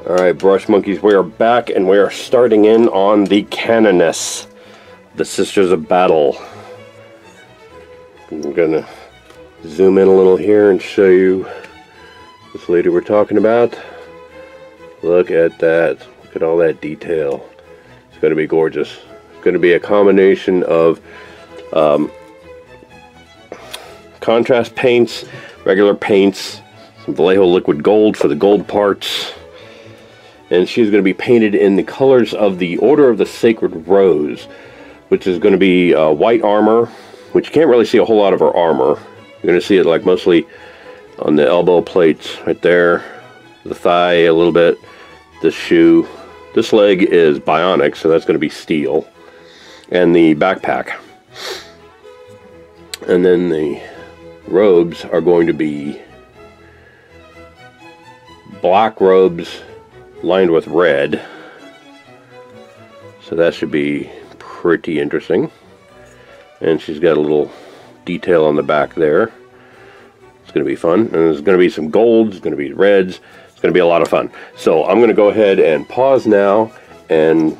Alright, brush monkeys, we are back and we are starting in on the Canoness, the Sisters of Battle. I'm gonna zoom in a little here and show you this lady we're talking about. Look at that. Look at all that detail. It's going to be gorgeous. It's going to be a combination of contrast paints, regular paints, some Vallejo liquid gold for the gold parts. And she's going to be painted in the colors of the Order of the Sacred Rose, which is going to be white armor, which you can't really see a whole lot of her armor. You're going to see it like mostly on the elbow plates right there, the thigh a little bit, this shoe. This leg is bionic, so that's going to be steel, and the backpack. And then the robes are going to be black robes lined with red, so that should be pretty interesting. And she's got a little detail on the back there. It's going to be fun, and there's going to be some golds, it's going to be reds. It's going to be a lot of fun. So I'm going to go ahead and pause now, and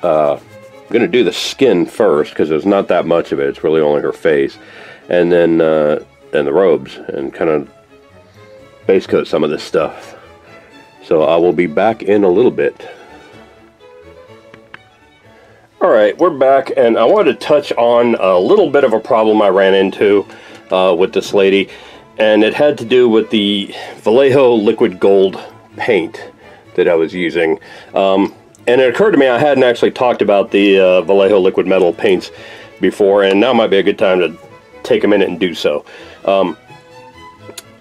I'm going to do the skin first because there's not that much of it. It's really only her face, and then the robes, and kind of base coat some of this stuff. So I will be back in a little bit. Alright, we're back, and I wanted to touch on a little bit of a problem I ran into with this lady, and it had to do with the Vallejo liquid gold paint that I was using. And it occurred to me I hadn't actually talked about the Vallejo liquid metal paints before, and now might be a good time to take a minute and do so.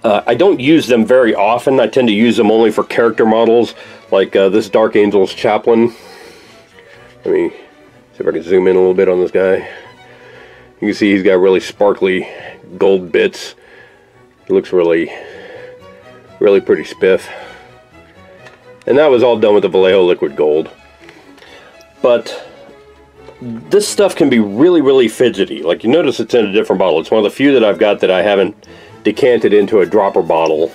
I don't use them very often. I tend to use them only for character models, like this Dark Angel's chaplain. Let me see if I can zoom in a little bit on this guy. You can see he's got really sparkly gold bits. It looks really pretty spiff. And that was all done with the Vallejo liquid gold. But this stuff can be really fidgety. Like, you notice it's in a different bottle. It's one of the few that I've got that I haven't decanted into a dropper bottle,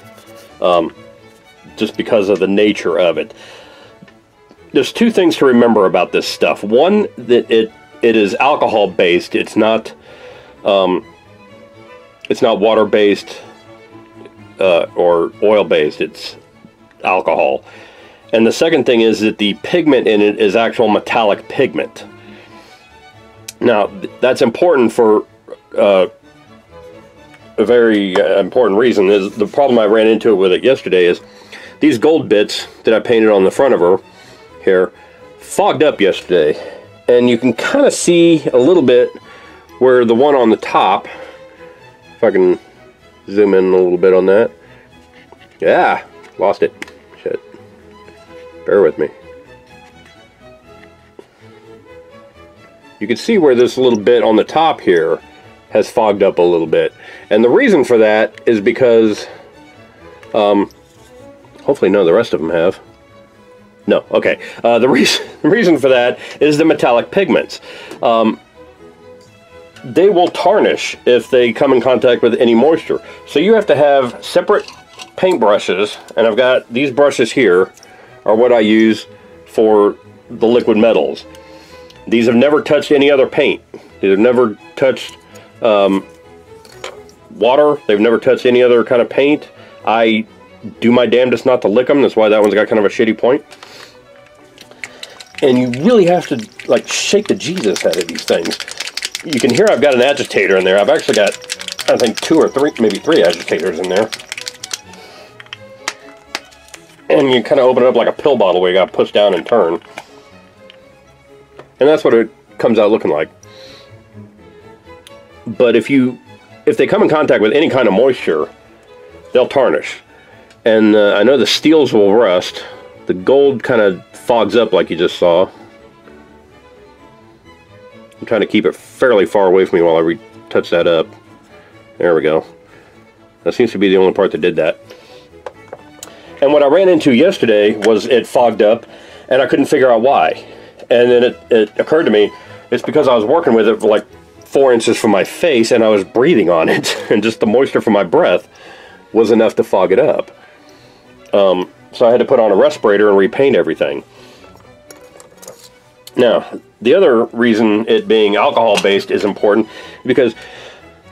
just because of the nature of it. There's two things to remember about this stuff. One, that it is alcohol based. It's not water based or oil based. It's alcohol. And the second thing is that the pigment in it is actual metallic pigment. Now, that's important for a very important reason. Is the problem I ran into with it yesterday is these gold bits that I painted on the front of her here fogged up yesterday, and you can kind of see a little bit where the one on the top, if I can zoom in a little bit on that. Yeah, lost it. Shit. Bear with me. You can see where this little bit on the top here has fogged up a little bit. And the reason for that is because, hopefully none of the rest of them have. No, okay. The reason for that is the metallic pigments. They will tarnish if they come in contact with any moisture. So you have to have separate paint brushes, and I've got these brushes here are what I use for the liquid metals. These have never touched any other paint. These have never touched water. They've never touched any other kind of paint. I do my damnedest not to lick them. That's why that one's got kind of a shitty point. And you really have to, like, shake the Jesus out of these things. You can hear I've got an agitator in there. I've actually got, I think, 2 or 3, maybe 3 agitators in there. And you kind of open it up like a pill bottle where you got to push down and turn. And that's what it comes out looking like. But if they come in contact with any kind of moisture, they'll tarnish. And I know the steels will rust. The gold kind of fogs up like you just saw. I'm trying to keep it fairly far away from me while I retouch that up. There we go. That seems to be the only part that did that. And what I ran into yesterday was it fogged up, and I couldn't figure out why. And then it occurred to me, it's because I was working with it for like 4 inches from my face, and I was breathing on it, and just the moisture from my breath was enough to fog it up. so I had to put on a respirator and repaint everything. Now, the other reason it being alcohol-based is important because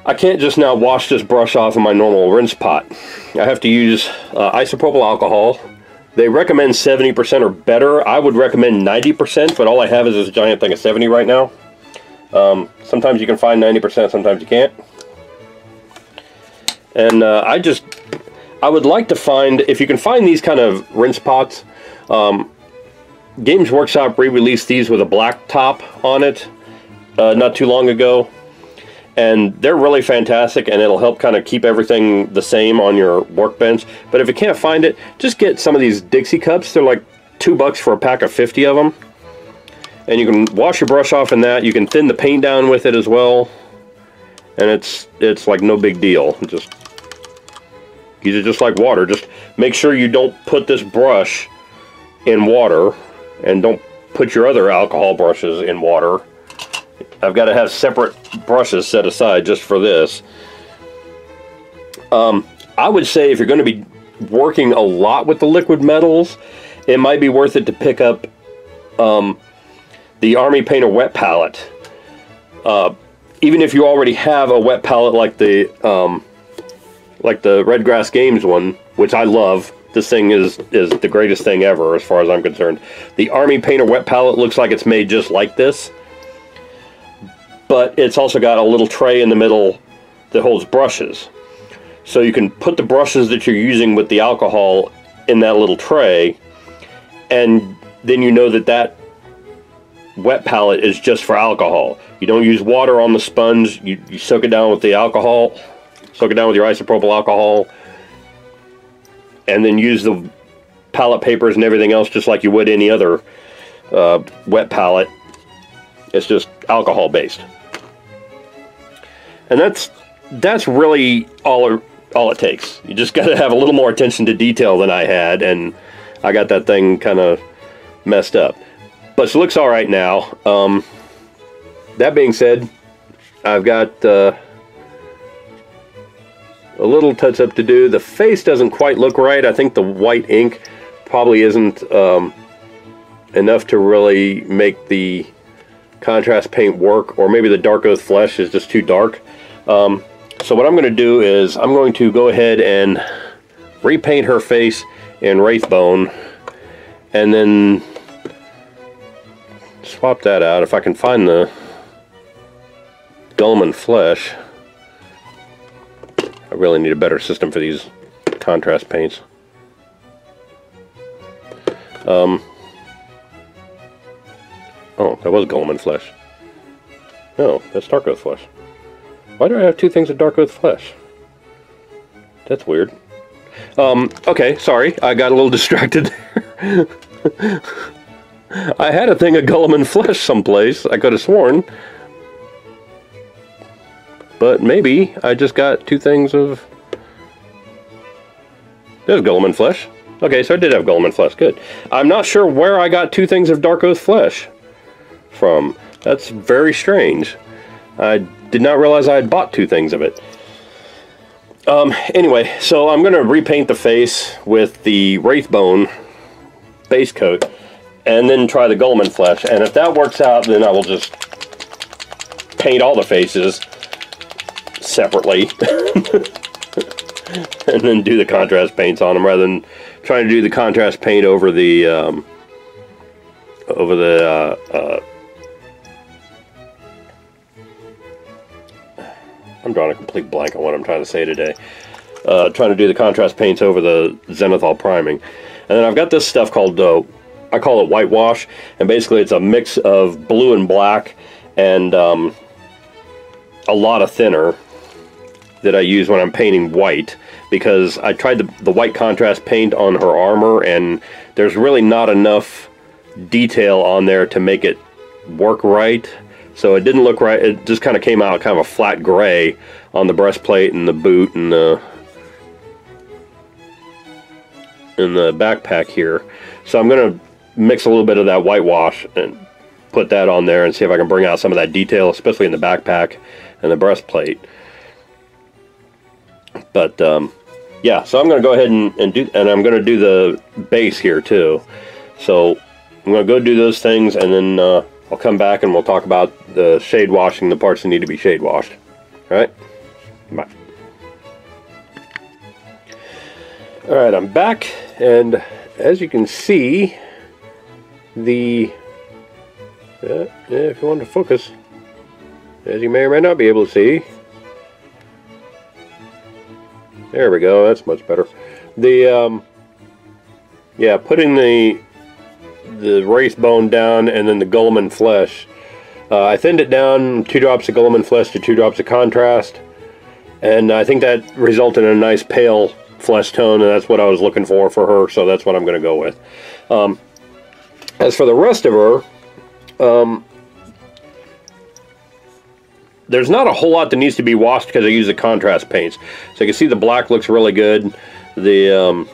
I can't just now wash this brush off in my normal rinse pot. I have to use isopropyl alcohol. They recommend 70% or better. I would recommend 90%, but all I have is this giant thing of 70 right now. Sometimes you can find 90%, sometimes you can't. And I would like to find, if you can find these kind of rinse pots, Games Workshop re-released these with a black top on it not too long ago. And they're really fantastic, and it'll help kind of keep everything the same on your workbench. But if you can't find it, just get some of these Dixie cups. They're like $2 for a pack of 50 of them. And you can wash your brush off in that. You can thin the paint down with it as well. And it's like no big deal. Just use it just like water. Just make sure you don't put this brush in water, and don't put your other alcohol brushes in water. I've got to have separate brushes set aside just for this. I would say if you're going to be working a lot with the liquid metals, it might be worth it to pick up the Army Painter wet palette. Even if you already have a wet palette like the Red Grass Games one, which I love. This thing is the greatest thing ever as far as I'm concerned. The Army Painter wet palette looks like it's made just like this. But it's also got a little tray in the middle that holds brushes. So you can put the brushes that you're using with the alcohol in that little tray, and then you know that that wet palette is just for alcohol. You don't use water on the sponge. You soak it down with the alcohol, soak it down with your isopropyl alcohol, and then use the palette papers and everything else just like you would any other wet palette. It's just alcohol based. And that's really all it takes. You just got to have a little more attention to detail than I had, and I got that thing kind of messed up. But it looks all right now. That being said, I've got a little touch up to do. The face doesn't quite look right. I think the white ink probably isn't enough to really make the contrast paint work, or maybe the dark oath flesh is just too dark. So what I'm going to do is I'm going to go ahead and repaint her face in Wraithbone, and then swap that out if I can find the Guilliman flesh. I really need a better system for these contrast paints. Oh, that was Guilliman flesh. No, that's Dark Oath flesh. Why do I have two things of Dark Oath flesh? That's weird. Okay, sorry, I got a little distracted there. I had a thing of Guilliman flesh someplace, I could have sworn. But maybe I just got two things of... There's Guilliman flesh. Okay, so I did have Guilliman flesh, good. I'm not sure where I got two things of Dark Oath flesh from. That's very strange. I did not realize I had bought two things of it. Anyway, so I'm going to repaint the face with the Wraithbone base coat, and then try the Guilliman flesh. And if that works out, then I will just paint all the faces separately and then do the contrast paints on them, rather than trying to do the contrast paint over the I'm drawing a complete blank on what I'm trying to say today. Trying to do the contrast paints over the zenithal priming. And then I've got this stuff called, I call it whitewash, and basically it's a mix of blue and black and a lot of thinner that I use when I'm painting white, because I tried the white contrast paint on her armor, and there's really not enough detail on there to make it work right. So it didn't look right. It just kind of came out kind of a flat gray on the breastplate and the boot and the backpack here. So I'm going to mix a little bit of that whitewash and put that on there and see if I can bring out some of that detail, especially in the backpack and the breastplate. But yeah, so I'm going to go ahead and I'm going to do the base here too. So I'm going to go do those things, and then I'll come back and we'll talk about the shade washing, the parts that need to be shade washed. Alright, bye. Alright, I'm back, and as you can see, the if you want to focus, as you may or may not be able to see, there we go, that's much better. The yeah, putting the wraith bone down and then the Guilliman flesh, I thinned it down 2 drops of Guilliman flesh to 2 drops of contrast, and I think that resulted in a nice pale flesh tone, and that's what I was looking for her, so that's what I'm going to go with. As for the rest of her, there's not a whole lot that needs to be washed because I use the contrast paints. So you can see the black looks really good. The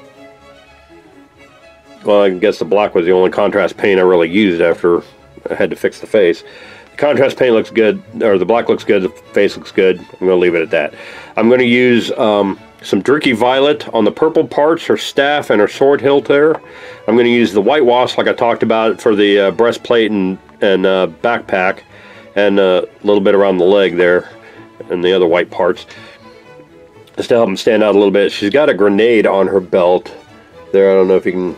well, I guess the black was the only contrast paint I really used after I had to fix the face. The contrast paint looks good, or the black looks good, the face looks good. I'm going to leave it at that. I'm going to use some Drinky Violet on the purple parts, her staff and her sword hilt there. I'm going to use the whitewash like I talked about for the breastplate and backpack, and a little bit around the leg there and the other white parts, just to help them stand out a little bit. She's got a grenade on her belt there. I don't know if you can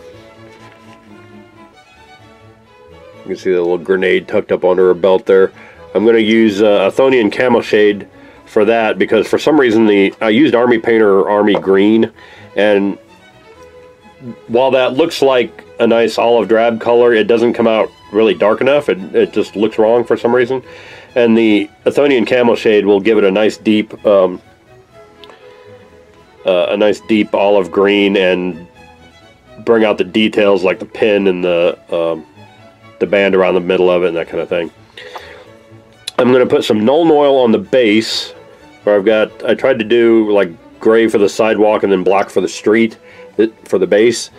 see the little grenade tucked up under her belt there. I'm going to use Athonian Camo Shade for that, because for some reason I used Army Painter Army Green, and while that looks like a nice olive drab color, it doesn't come out really dark enough. It just looks wrong for some reason, and the Athonian Camo Shade will give it a nice deep olive green and bring out the details like the pin and the band around the middle of it and that kind of thing. I'm going to put some Nuln Oil on the base, where I tried to do like gray for the sidewalk and then black for the street for the base.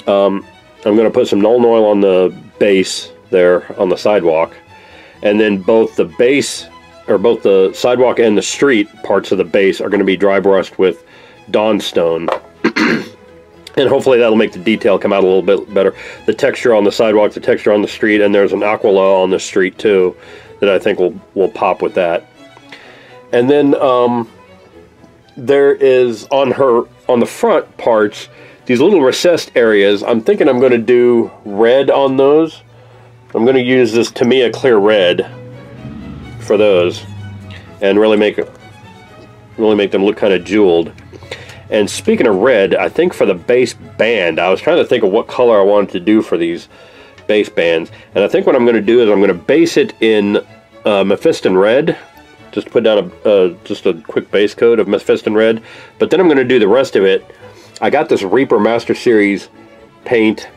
I'm going to put some Nuln Oil on the base there on the sidewalk, and then both the base, or both the sidewalk and the street parts of the base are going to be dry brushed with Dawnstone. And hopefully that'll make the detail come out a little bit better. The texture on the sidewalk, the texture on the street, and there's an Aquila on the street too that I think will pop with that. And then there is on the front parts these little recessed areas. I'm thinking I'm going to do red on those. I'm going to use this Tamiya clear red for those, and really make them look kind of jeweled. And speaking of red, I think for the base band, I was trying to think of what color I wanted to do for these base bands, and I think what I'm going to do is I'm going to base it in Mephiston red. Just put down just a quick base coat of Mephiston red, but then I'm going to do the rest of it. I got this Reaper Master Series paint,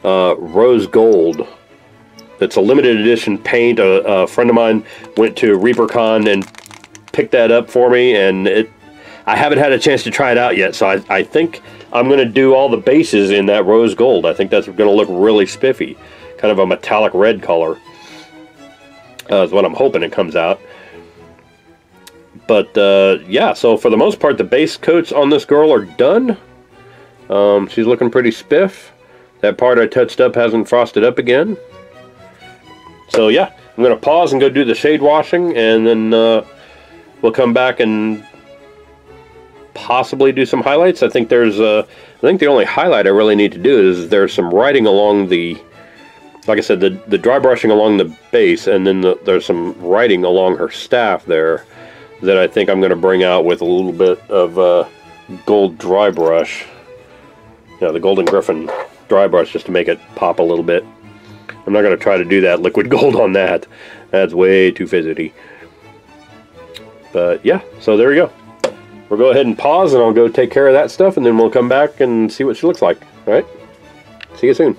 Rose Gold. It's a limited edition paint. A friend of mine went to ReaperCon and picked that up for me, and I haven't had a chance to try it out yet, so I think I'm going to do all the bases in that Rose Gold. I think that's going to look really spiffy. Kind of a metallic red color is what I'm hoping it comes out. But yeah, so for the most part, the base coats on this girl are done. She's looking pretty spiff. That part I touched up hasn't frosted up again. So yeah, I'm going to pause and go do the shade washing, and then we'll come back and possibly do some highlights. I think I think the only highlight I really need to do is there's some writing along the, like I said, the dry brushing along the base, and then there's some writing along her staff there that I think I'm going to bring out with a little bit of gold dry brush. You know, the Golden Griffin dry brush, just to make it pop a little bit. I'm not going to try to do that liquid gold on that. That's way too fidgety. But yeah, so there we go. We'll go ahead and pause, and I'll go take care of that stuff, and then we'll come back and see what she looks like. Alright? See you soon.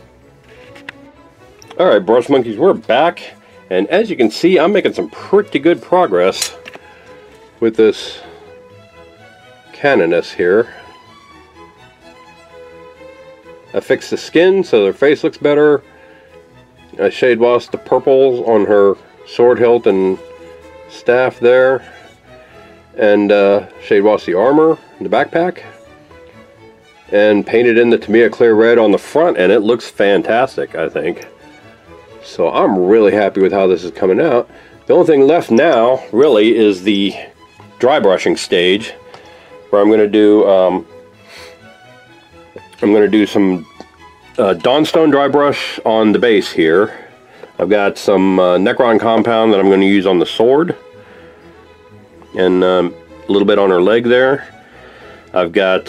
Alright, Brush Monkeys, we're back. And as you can see, I'm making some pretty good progress with this Canoness here. I fixed the skin so her face looks better. I shade washed the purples on her sword hilt and staff there. And shade washed the armor and the backpack. and painted in the Tamiya clear red on the front, and it looks fantastic, I think. So I'm really happy with how this is coming out. The only thing left now really is the dry brushing stage, where I'm going to do some Dawnstone dry brush on the base here. I've got some Necron compound that I'm going to use on the sword, and a little bit on her leg there. I've got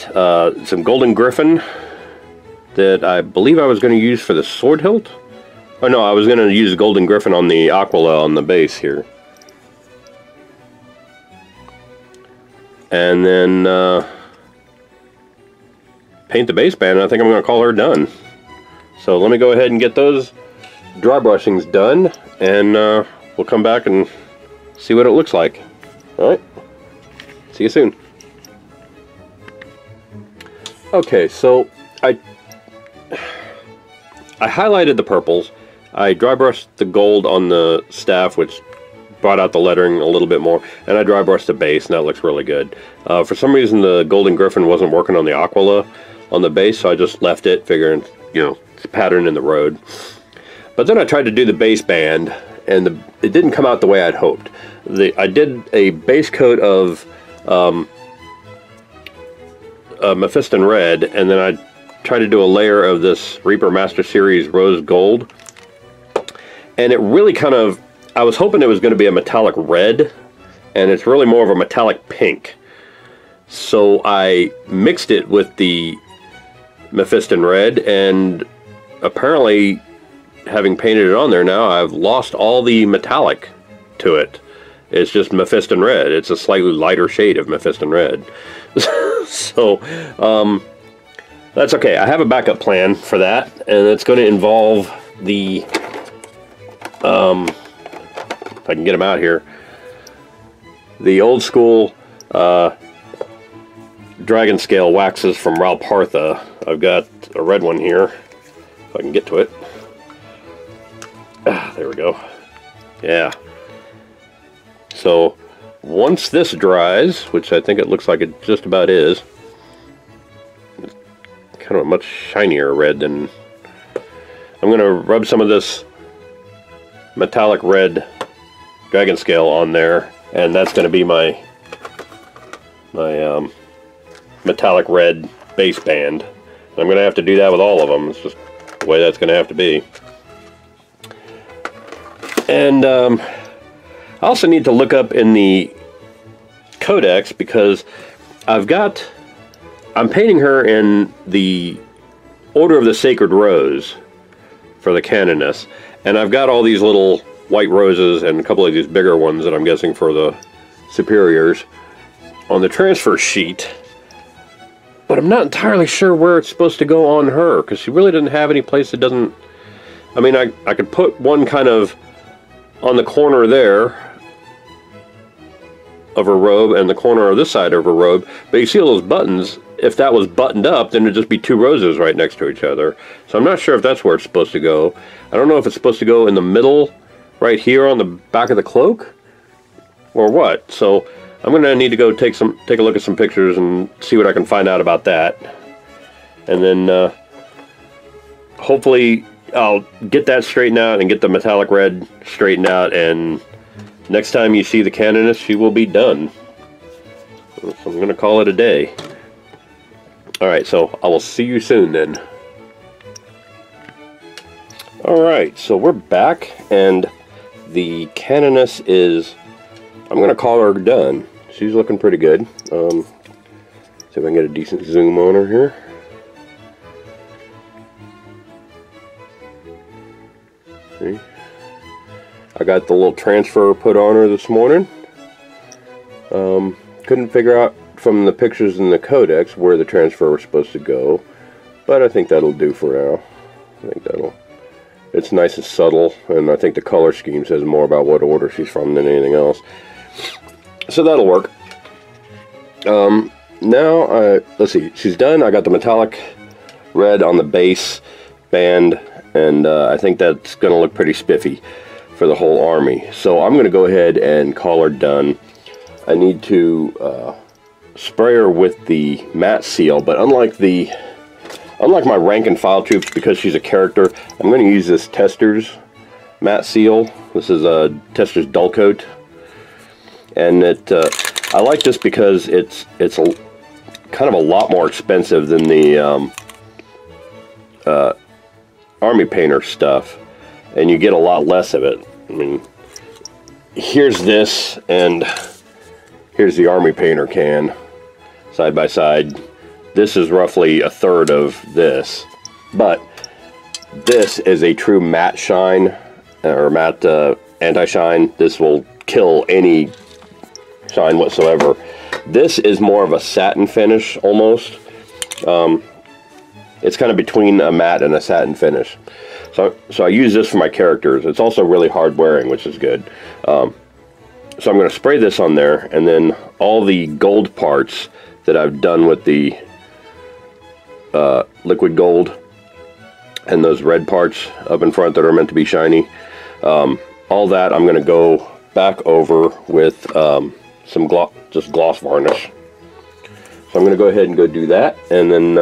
some Golden Griffin that I believe I was going to use for the sword hilt. Oh no, I was going to use Golden Griffin on the Aquila on the base here. And then paint the base band, and I think I'm going to call her done. So let me go ahead and get those dry brushings done, and we'll come back and see what it looks like. Alright, see you soon. Okay, so I highlighted the purples. I dry brushed the gold on the staff, which brought out the lettering a little bit more, and I dry brushed the base, and that looks really good. For some reason, the Golden Griffin wasn't working on the Aquila on the base, so I just left it, figuring, you know, it's a pattern in the road. But then I tried to do the base band, and it didn't come out the way I'd hoped. I did a base coat of Mephiston red, and then I tried to do a layer of this Reaper Master Series rose gold, and it really kind of, I was hoping it was going to be a metallic red, and it's really more of a metallic pink. So I mixed it with the Mephiston red, and apparently, having painted it on there now, I've lost all the metallic to it. It's just Mephiston red. It's a slightly lighter shade of Mephiston red. So, that's okay. I have a backup plan for that, and it's going to involve the, if I can get them out here, the old school dragon scale waxes from Ralpartha. I've got a red one here, if I can get to it. There we go. Yeah. So once this dries, which I think it looks like it just about is, it's kind of a much shinier red than, I'm going to rub some of this metallic red dragon scale on there, and that's going to be my metallic red base band. I'm going to have to do that with all of them. It's just the way that's going to have to be. And I also need to look up in the codex, because I'm painting her in the Order of the Sacred Rose for the Canoness, and I've got all these little white roses and a couple of these bigger ones that I'm guessing for the superiors on the transfer sheet, but I'm not entirely sure where it's supposed to go on her, because she really doesn't have any place that doesn't, I mean, I could put one kind of on the corner there of her robe and the corner of this side of her robe, but you see all those buttons. If that was buttoned up, then it'd just be two roses right next to each other. So I'm not sure if that's where it's supposed to go. I don't know if it's supposed to go in the middle right here on the back of the cloak or what. So I'm going to need to go take a look at some pictures and see what I can find out about that. And then hopefully I'll get that straightened out and get the metallic red straightened out, and next time you see the Canoness, she will be done. So I'm going to call it a day. Alright, so I will see you soon then. Alright, so we're back, and the Canoness is, I'm going to call her done. She's looking pretty good. See if I can get a decent zoom on her here. See? I got the little transfer put on her this morning. Couldn't figure out from the pictures in the codex where the transfer was supposed to go, but I think that'll do for now. I think it's nice and subtle, and I think the color scheme says more about what order she's from than anything else. So that'll work. Now, let's see, she's done. I got the metallic red on the base band, and I think that's going to look pretty spiffy for the whole army. So I'm going to go ahead and call her done. I need to spray her with the matte seal, but unlike the Unlike my rank and file troops, because she's a character, I'm going to use this Tester's matte seal. This is a Tester's dull coat, and I like this because it's kind of a lot more expensive than the Army Painter stuff, and you get a lot less of it. I mean, here's this, and here's the Army Painter can, side by side. This is roughly a third of this, but this is a true matte shine, or matte anti-shine. This will kill any shine whatsoever. This is more of a satin finish, almost. It's kind of between a matte and a satin finish. So I use this for my characters. It's also really hard wearing, which is good. So I'm going to spray this on there, and then all the gold parts that I've done with the liquid gold, and those red parts up in front that are meant to be shiny, all that I'm going to go back over with some gloss varnish. So I'm going to go ahead and go do that, and then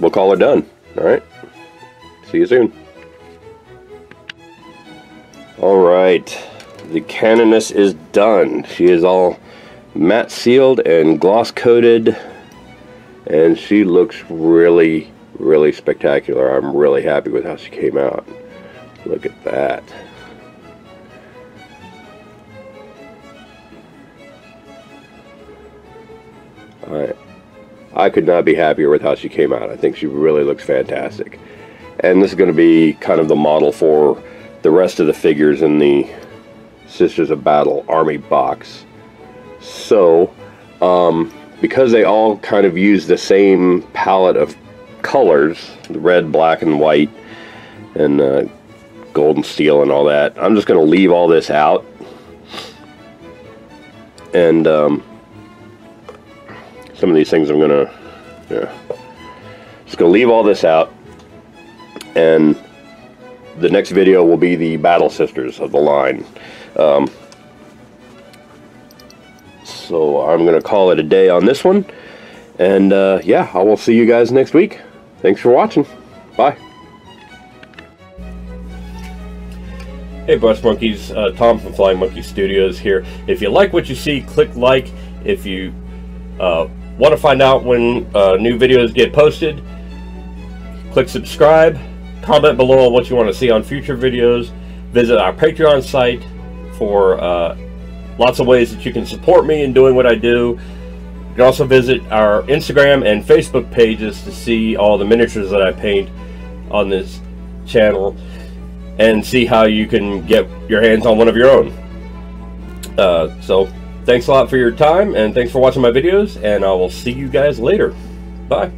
we'll call her done. Alright, see you soon. Alright, the Canoness is done. She is all matte sealed and gloss coated, and she looks really, really spectacular. I'm really happy with how she came out. Look at that. I could not be happier with how she came out. I think she really looks fantastic. And this is going to be kind of the model for the rest of the figures in the Sisters of Battle Army box. So, because they all kind of use the same palette of colors, the red, black, and white, and gold and steel and all that, I'm just going to leave all this out. And some of these things I'm going to, just going to leave all this out. And the next video will be the Battle Sisters of the line. So I'm going to call it a day on this one. And yeah, I will see you guys next week. Thanks for watching. Bye. Hey Brush Monkeys, Tom from Flying Monkey Studios here. If you like what you see, click like. If you want to find out when new videos get posted, click subscribe. Comment below on what you want to see on future videos. Visit our Patreon site for lots of ways that you can support me in doing what I do. You can also visit our Instagram and Facebook pages to see all the miniatures that I paint on this channel, and see how you can get your hands on one of your own. So thanks a lot for your time, and thanks for watching my videos, and I will see you guys later. Bye.